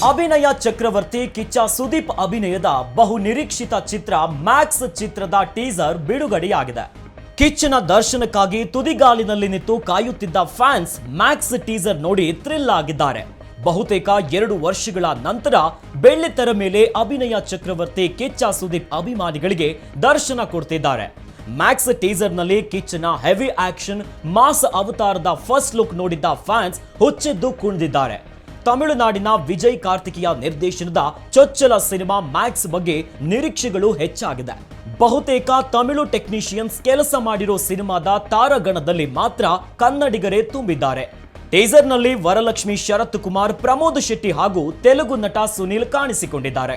ಅಭಿನಯ ಚಕ್ರವರ್ತಿ ಕಿಚ್ಚ ಸುದೀಪ್ ಅಭಿನಯದ ಬಹು ನಿರೀಕ್ಷಿತ ಚಿತ್ರ ಮ್ಯಾಕ್ಸ್ ಚಿತ್ರದ ಟೀಸರ್ ಬಿಡುಗಡೆಯಾಗಿದೆ. ಕಿಚ್ಚನ ದರ್ಶನಕ್ಕಾಗಿ ತುದಿಗಾಲಿನಲ್ಲಿ ನಿಂತು ಕಾಯುತ್ತಿದ್ದ ಫ್ಯಾನ್ಸ್ ಮ್ಯಾಕ್ಸ್ ಟೀಸರ್ ನೋಡಿ ಥ್ರಿಲ್ ಆಗಿದ್ದಾರೆ. ಬಹುತೇಕ 2 ವರ್ಷಗಳ ನಂತರ ಬೆಳ್ಳಿತೆರೆ ಮೇಲೆ ಅಭಿನಯ ಚಕ್ರವರ್ತಿ ಕಿಚ್ಚ ಸುದೀಪ್ ಅಭಿಮಾನಿಗಳಿಗೆ ದರ್ಶನ ಕೊಡ್ತಿದ್ದಾರೆ. ಮ್ಯಾಕ್ಸ್ ಟೀಸರ್ನಲ್ಲಿ ಕಿಚ್ಚನ ಹೆವಿ ಆಕ್ಷನ್ ಮಾಸ್ ಅವತಾರದ ಫಸ್ಟ್ ಲುಕ್ ನೋಡಿದ್ದ ಫ್ಯಾನ್ಸ್ ಹುಚ್ಚೆದ್ದು ಕುಣಿದಿದ್ದಾರೆ. ತಮಿಳುನಾಡಿನ ವಿಜಯ್ ಕಾರ್ತಿಕೇಯ ನಿರ್ದೇಶನದ ಚೊಚ್ಚಲ ಸಿನಿಮಾ ಮ್ಯಾಕ್ಸ್ ಬಗ್ಗೆ ನಿರೀಕ್ಷೆಗಳು ಹೆಚ್ಚಾಗಿದೆ. ಬಹುತೇಕ ತಮಿಳು ಟೆಕ್ನಿಷಿಯನ್ಸ್ ಕೆಲಸ ಮಾಡಿರೋ ಸಿನಿಮಾದ ತಾರಾಗಣದಲ್ಲಿ ಮಾತ್ರ ಕನ್ನಡಿಗರೇ ತುಂಬಿದ್ದಾರೆ. ಟೀಸರ್ನಲ್ಲಿ ವರಲಕ್ಷ್ಮಿ ಶರತ್ ಕುಮಾರ್, ಪ್ರಮೋದ್ ಶೆಟ್ಟಿ ಹಾಗೂ ತೆಲುಗು ನಟ ಸುನೀಲ್ ಕಾಣಿಸಿಕೊಂಡಿದ್ದಾರೆ.